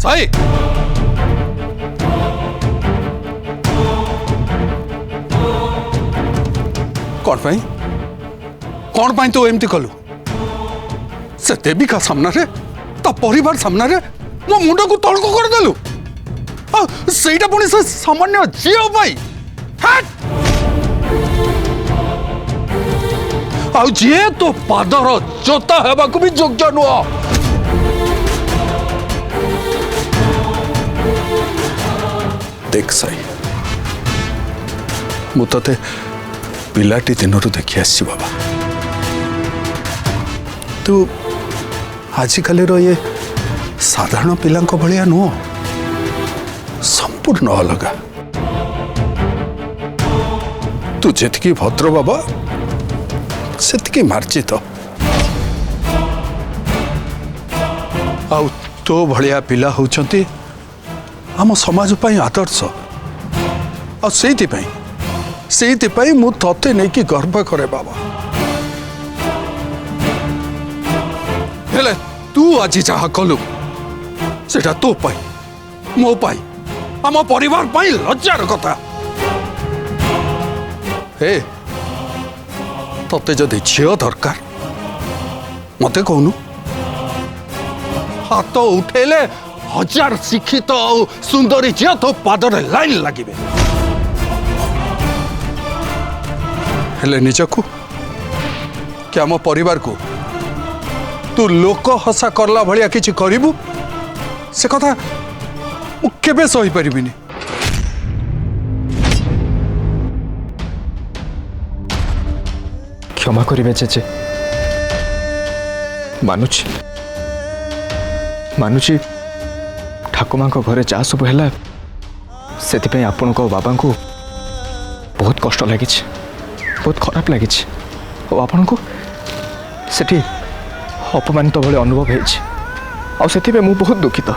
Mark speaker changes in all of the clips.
Speaker 1: साई कौन पाई तो एमती कलु से देविका सामना रे ता परिवार सामना रे मो मुंड को तलको कर देलु सेटा पुणी से सामान्य झील पाई आए तो पादर जोता हेबा को भी योग्य नुह देख साई मु ते पिलाटी दिन देखी आसी बाबा तू आजिकल ये साधारण पिला भाया नुह संपूर्ण अलग तू जी भद्र बाबा से मार्जित आउ तो भलिया पिला होचंती आम समाज पाई आदर्श से मु तते नहीं कि गर्व करे बाबा हेले तू आज जहा कलु सेटा तो पाई मो पाई आम परिवार पाई लज्जार कथा हे तते जदि झील दरकार मते कहनु हाथ उठेले हजार शिक्षित और सुंदरी झील तो पादरे लाइन लगे हेले निजकू क्या मो परिवार को तू लोक हसा करला भलिया किछि करिबु से कथा केबे सही परिबिनी
Speaker 2: क्षमा करिवे चेचे मानुची ठाकुमा को घरे जा सब है से आपण को बाबा को बहुत कष्ट लगी बहुत खराब लगी आपन को सेठी अपमानित भाई अनुभव होती मु बहुत दुखित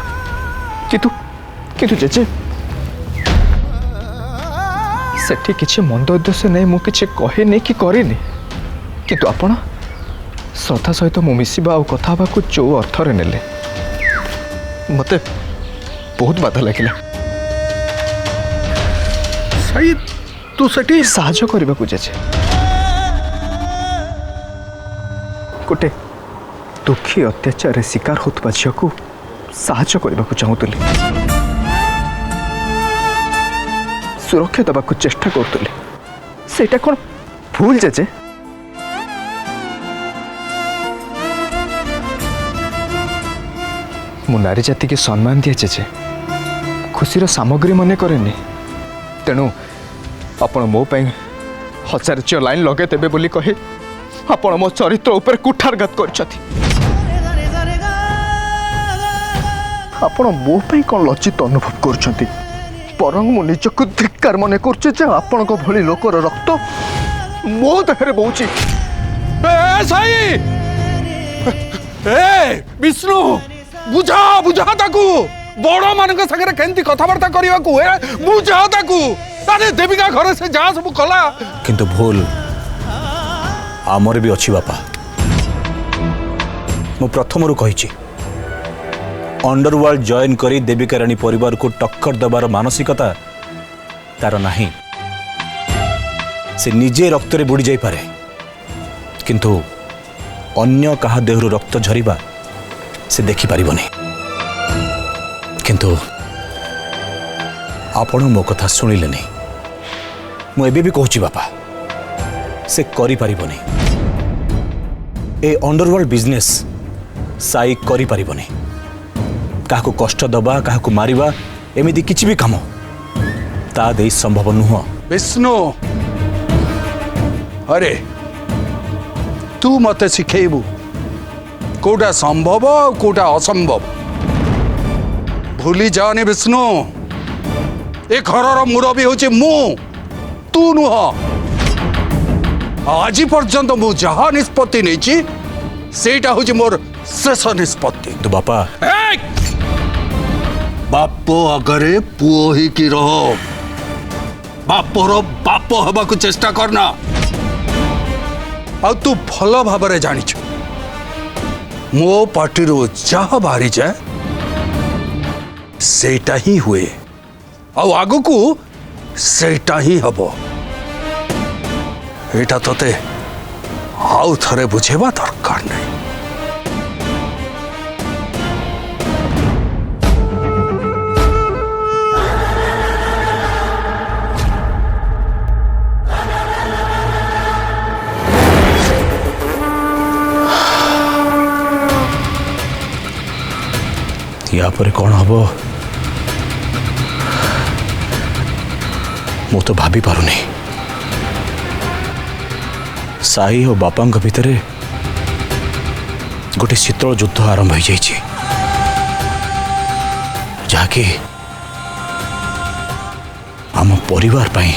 Speaker 2: किंतु किंतु जेजे सेठी किछि मंद उद्देश्य नहीं मु किछि कहे नहीं कि करेनि किंतु आपण श्रद्धा सहित मु मिसिबा और कथा को जो अर्थ रे नेले मते बहुत बाधा लगिला
Speaker 1: सही तू सेठी
Speaker 2: साहाय्य करबा को जेजे गोटे दुखी अत्याचार शिकार होता झील को साहाय्य करने को चाहूली सुरक्षा दबा को चेष्टा करुली सेटा कौन भूल जेजे मु नारी जाति के सम्मान दिए जेजे खुशीर सामग्री मन करे तेणु आपण मो हजार झील लाइन लगे देवे बोली कहे आपण मो चरित्र ऊपर कुठारघात करछथि आपण मो पई कोन लज्जित अनुभव करछथि परंग मु निजको धिक्कार मने करछ जे आपण को भली लोकर रक्त मो देहरे बहुची
Speaker 1: ए साई ए विष्णु बुझा बुझा ताकू बड़ मान संगे केंती कथबार्ता करने को बुझा ताकू अरे देविका घर से जा सब कला
Speaker 3: किंतु भूल आमर भी अच्छी बापा मु प्रथम कही अंडरवर्ल्ड जॉइन करी देविका रानी परिवार को टक्कर दबार मानसिकता तार नहीं से निजे रक्त रे बुड़ी जाई पारे किंतु अन्य कहा देहरु रक्त झरिबा से देखि पारिबनी किंतु आपण मो कथा सुनिले नहीं मु एबे भी कहूची बापा से करी पारिबनी ए अंडरवर्ल्ड बिजनेस साई करी पारिबनी काहको कष्ट दबा काहको मारिबा एमिति किछि भी काम ता दे संभव नुह
Speaker 1: विष्णु अरे तू मते शिखेबू कोटा संभव कोटा असंभव भूली जाने विष्णु ए घर मुरबी होची मु तू नुह आज पर्यंत मु जहा निष्पत्ति नहीं सेटा हूँ मोर शेष निष्पत्ति
Speaker 3: तो बापा
Speaker 1: बापो अगरे पुओ ही की रहो बापोर बाप हवा को चेष्टा करना आ तू भल भाव जानिଛୁ मो पार्टी जहा बाहरी जाए सेटा ही हुए आउ आगु को सेटा ही हबो एटा तोते आउ थरे बुझेबा दरकार नहीं।
Speaker 3: या पर कौन हम मु तो भाभी पारुनी। साई और बापा भितर गोटे शीतल युद्ध आरंभ हो जाइए जहाँकि आम परिवार पाई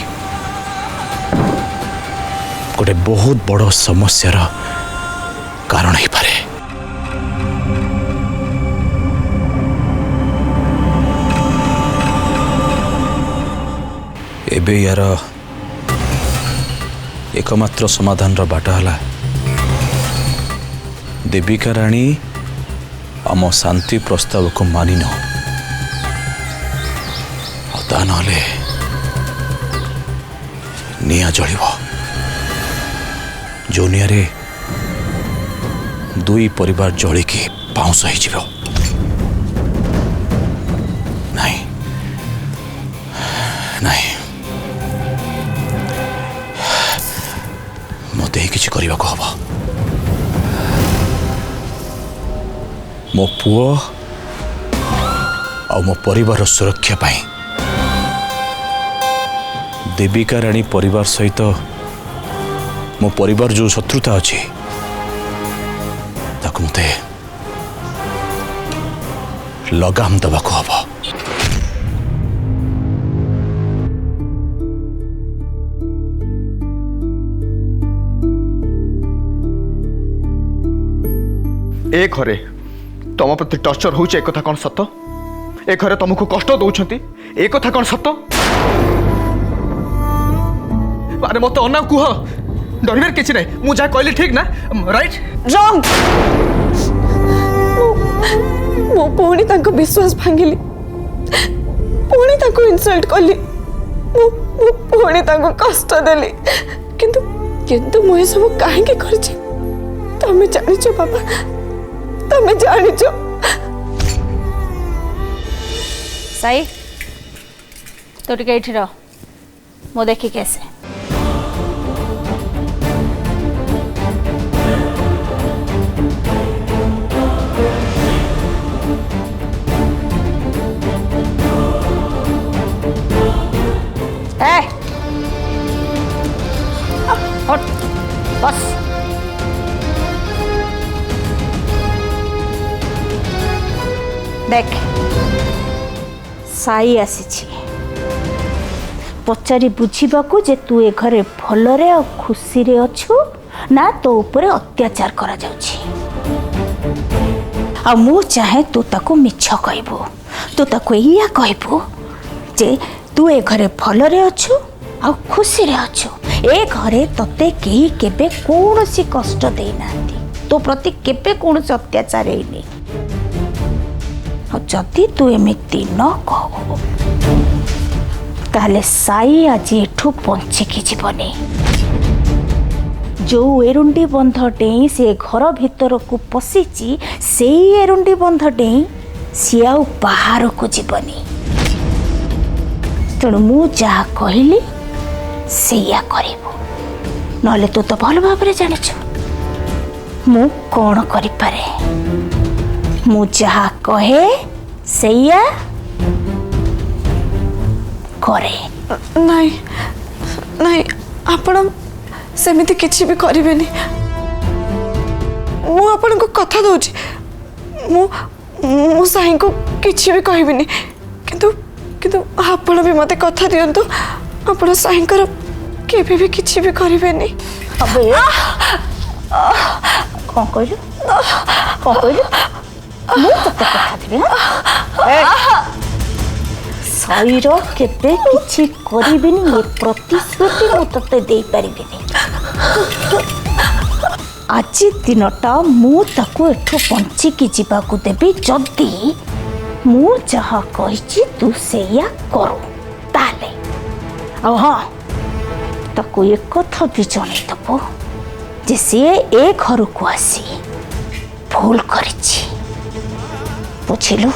Speaker 3: गोटे बहुत बड़ समस्यार कारण हो पारे। एबे यार एकमात्र समाधान बाट है देविका राणी आम शांति प्रस्ताव को मानि न निया जल जो निरे दुई परिवार जलिकी पाउंस हो नहीं नहीं मत ही किसी करने को हम मो पुओ आ मो परिवार सुरक्षा पाई देविका राणी परिवार सहित मो परिवार जो शत्रुता अच्छी ताकू मते लगाम दबा को हम।
Speaker 2: ए घरे तुम प्रति टर्चर हो कथा कौन सत? ए घरे तुमको कष्ट दौरान ए कथा कौन सत? अरे मत अना कुह डर किसी ना मुझे जहाँ कहली ठीक ना राइट
Speaker 4: रॉन्ग। मो पुणी तांको विश्वास भांगिली पुणी तांको इनसल्ट कली मो पुणी तांको कष्ट देली किंतु किंतु मु सब काहे के करछि तमे जानिछो बाबा तमे जानिछो।
Speaker 5: साई तो टिके एठी रह मो देखी कैसे बस देख साई आसी पचारि बुझीबाकू जे तू ए घरे भलरे और खुशी रे अच्छु ना तो ऊपर अत्याचार करा जाउछि आ मु चाहे तू ताको मिछ कहबो तू ताको इया कहबो जे तू ए घरे भलरे अच्छु आ खुशी रे अच्छु ए घरे तते केही केबे कोनोसी कष्ट देई नांती तो प्रति केबे कोनोसी अत्याचार हेनी जदि तू एमिति न कहू ताहले साई आज एठू बंचिकी जीवनी जो एरुंडी बंध डेई से घर भीतर को पशिची से एरुंडी बंध डेई सी आउ बाहर को जीवनी तेणु मु जहा कहली सेया करिबो नले तू तो भल भाबरे जानिछु मु कोन करि पारे मु जहा कहे सेया करे।
Speaker 4: नहीं नहीं आपण सेमिति किछि भी करिवेनी मु आपण को कथा दोछि मु साई को किछि भी कहबिनी किंतु किंतु आपण भी मते कथा दियंतु आपण साई कर केबे भी किछि भी करिवेनी।
Speaker 5: अबे कौन कहलु मु तते कथा देबे साईर केबे किछि करिबिनी ये प्रतिश्रुति मु तते देई परिबिनी आज दिनटा मु ताको एठो बंचिकी जीवाकू देबी जदि ମୁଁ ଯାହା କହିଛି ତୁ ସେଇଆ କରୁ ତାହେଲେ। ଆଉ ହଁ, ତାକୁ ଏକଥା ବି ଜଣେଇଦବୁ ଯେ ସିଏ ଏ ଘରକୁ ଆସି ଭୁଲ କରିଛି, ବୁଝିଲୁ?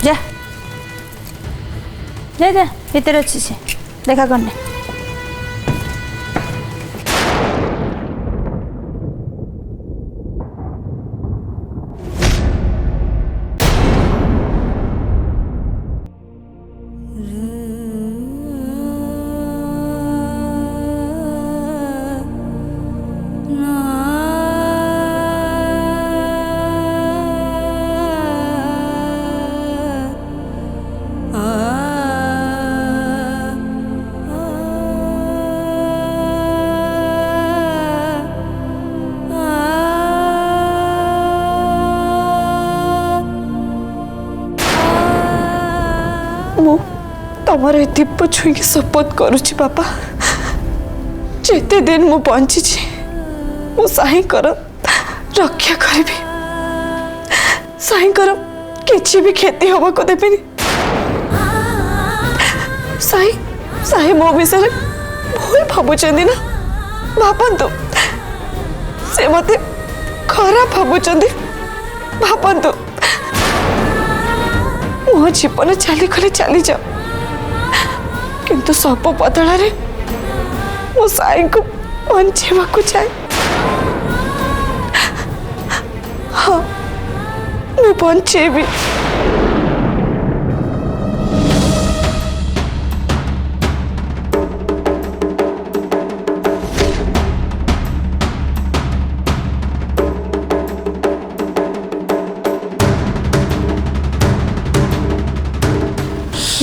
Speaker 5: যা যা যা, ভিতরে ଅଛି ସେ, দেখা করনে। तमर ए दीप छुई शपथ करुची बापा, जेते दिन मु बंची मु साई कर रक्षा करी, साई कर किसी भी क्षति हवा को देबेनी। साई साई मो विषय भूल भावुचंदी ना भापंतु, से मते खराब भावुचंदी भापंतु। मो जीवन चली गले चली जाओ, किंतु सब बदल मो साई को बंचेवा को चाहे। हाँ, मु बंचेबी।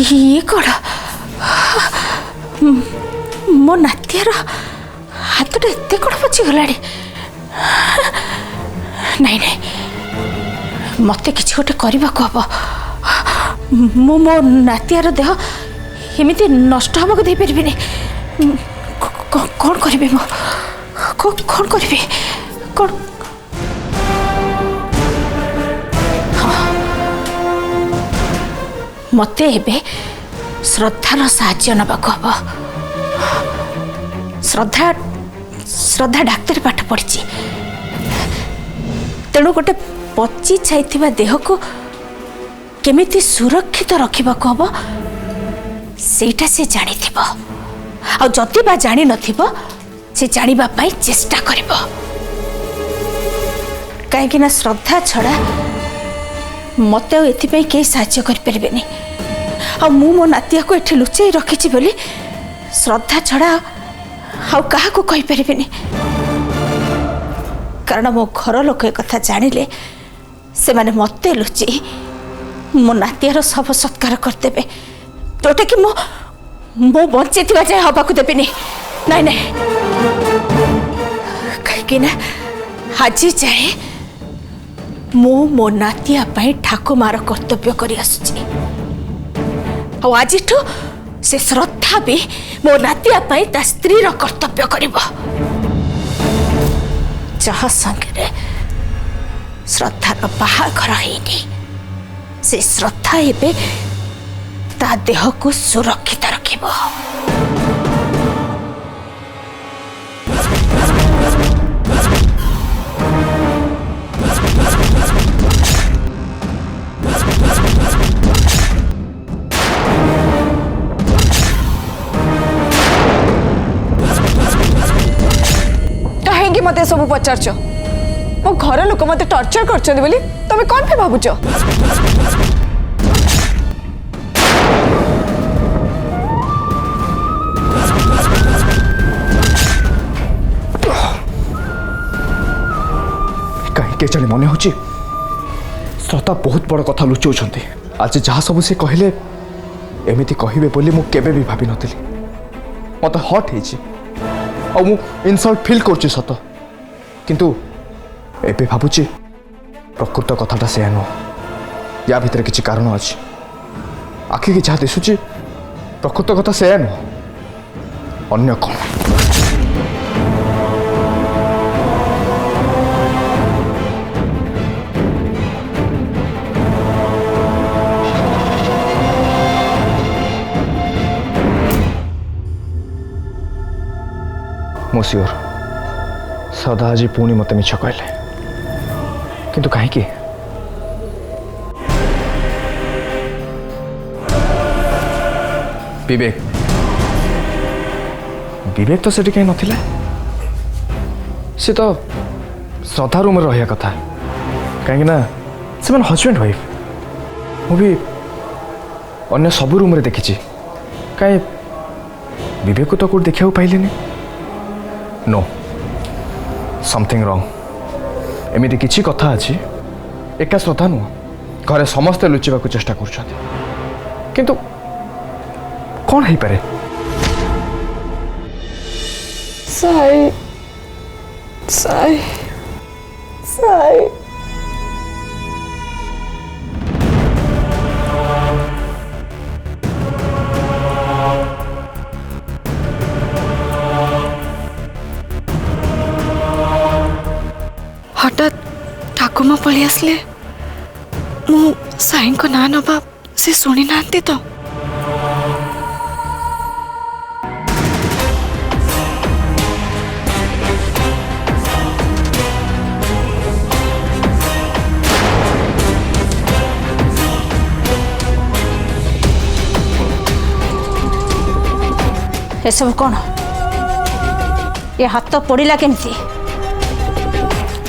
Speaker 5: ये कौन मो नातियार हाथ एत कौन पचिगला? नहीं नहीं, मत कि गोटे करने को हम। मो मो नातियार देह एमती नष्ट हवा को दे पारि। कौन करी मो कौन करी कौन? मत एबे श्रद्धार साहाय्य नबाक हम। श्रद्धा श्रद्धा डाक्तर पाठ पढ़ी, तेणु गोटे पची जाइथिबा देह को केमिति सुरक्षित रखिबाक हम सेटा से जानी थिबो। आ जति बा जानी नथिबो से जानिबा पाई चेष्टा करिबो। काहेकि ना श्रद्धा छड़ा मते एथिपाई के साहाय्य करि परबेनी। आ मु मो नातिया को एठी लुचाई रखिछि बोली श्रद्धा छड़ा आ कहा को कहि परबेनी। कारण मो घर लोक कथा जानिले से माने मते लुचि मो नातियार सब सत्कार करदेबे, जोटा कि मो मो बंचे थिबा जाय हबा को देबेनी। नहीं नहीं, कहीं ना आज जाए मो नातिया पाई ठाकुमार कर्तव्य करी आसुची। आज से श्रद्धा भी मो नातिया पाई ता स्त्री रो कर्तव्य करिबो। जहा संगे श्रद्धार बाहाघर हैनी, से श्रद्धा एबे ता देह को सुरक्षित रखिबो।
Speaker 4: कहीं मत सब पचार मो घर लोक मत टर्चर कर तुम कौन पे भावुच?
Speaker 2: कहीं जाने मन हो श्रद्धा बहुत बड़ कथा लुचाऊँ। आज जहाँ सब से कहले एमती कहे बोली मु केबे भी भाभी नी। मत हट हो मु इनसल्ट फील कर सत, किंतु एबे भावुची प्रकृत कथाटा से नुह। या भितर किसी कारण अच्छी आखि की जहाँ दिशुची प्रकृत कथा से नुह अन्य कौन मो सियोर सदा आज पुणी मत मिछ कहले किंतु कहीं विवेक विवेक तो सेठी कहीं नथिला से तो श्रद्धा रूम रहा कथा कहीं से हजबैंड वाइफ मु भी अन्य सब रूम देखी कहीं विवेक को तो कौट देखा पाइले नो समथिंग रॉन्ग एमती किसी कथा अच्छी एका श्रद्धा नुह घरे समस्ते लुचिबा चेष्टा कर कौन है पारे
Speaker 4: साई साई साई हठात ठाकुमा पलि आसले मु साई को ना नबा से शुणी ना तो
Speaker 5: ये सब कौन ये हाथ तो पड़ा केमती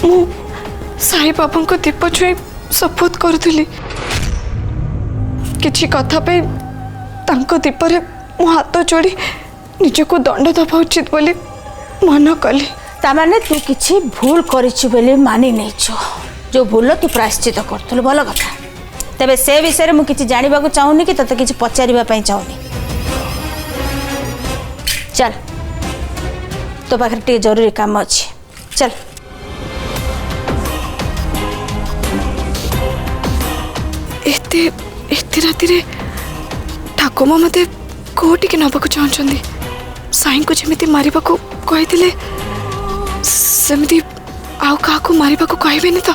Speaker 4: मु साई बाबा को दीप छुई शपथ करुली किसी कथा पे तांको दीपरे मो हाथ जोड़ी निजको दंड दबा उचित बोली मन कली
Speaker 5: तामाने तू किछि भूल करिछु बोली मानि नैछु जो भूल तू प्रायश्चित करथुल भल कथा तबे से विषय मु किछि जानिबा को चाहुनी कि तते किछि पचारिबा पई चाहुनी चल तो पाखरे टे जरूरी काम अछि चल
Speaker 4: एते राति रे ठाकुमा मते कोटी के नबा को चाहछंदी साई को जेमिति मारिबा को कहिदिले सेमिति आउ का को मारिबा को कहबेनी तो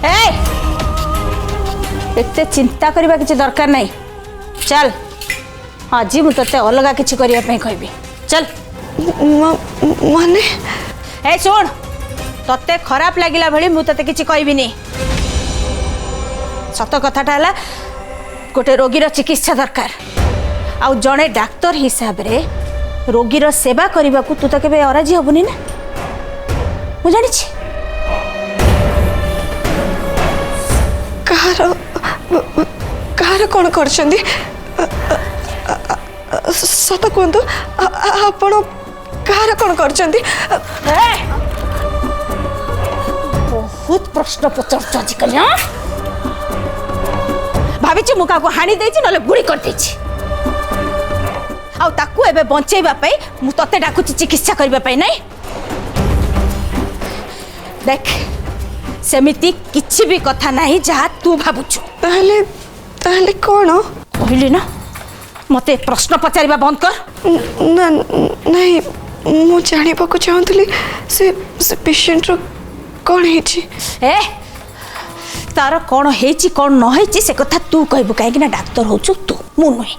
Speaker 5: ए एते चिंता करबा किछि दरकार नहीं चल आज मु तते अलगा किछि करिया पई कहबी चल
Speaker 4: माने
Speaker 5: ए सुन तते खराब लागिला भली मु तते किछि कहबिनी सत कथाटा है गोटे रोगीर चिकित्सा दरकार आउ जड़े डाक्तर हिसाब रे रोगीर सेवा करने को तू तो केबे अराजी हबुनी ना मु जानी
Speaker 4: कहार कौन कर सत कहतु आपण कहार कौन कर
Speaker 5: बहुत प्रश्न पचार आजिकल भावी मुका को हाणी देछि नले गुड़ी कर देछि आउ ताकू एबे बंचेबा पई मु तते डाकुछि चिकित्सा करबा पई नै देख सेमिति किछि भी कथा नाही जहा तू भाबुछु
Speaker 4: ताहले ताहले कोन
Speaker 5: कहली ना मते प्रश्न पचारिबा बंद कर
Speaker 4: ना नहीं मु जानिबा को चाहतली से पेशेंट रो कोन हेछि
Speaker 5: ए तार कौन हेची कौन न हेची से कथा तू कहबु काहे कि ना डाक्टर होछु तू मु नही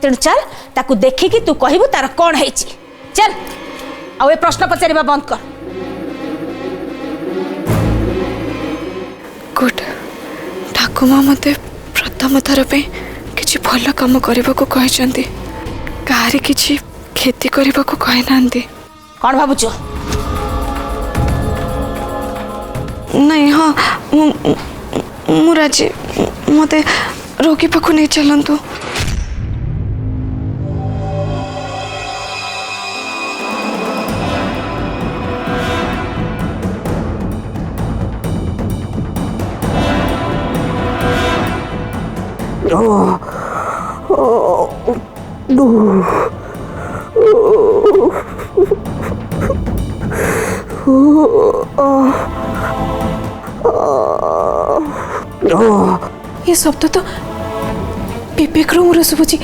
Speaker 5: तेणु चल ताकू देखि कि तू कहबु तार कौन हेची चल आ ए प्रश्न पचारिबा बंद कर
Speaker 4: गुड ठाकुमा मते प्रथम थर पे किछि भल काम करबा को कहचंती काहे किछि खेती करबा को कहि नांती
Speaker 5: कौन भाबुछु
Speaker 4: नहीं हाँ मुराजी मते रोगी पाखु नहीं चलंतु ये शब्द तो विवेक रूम शुभुची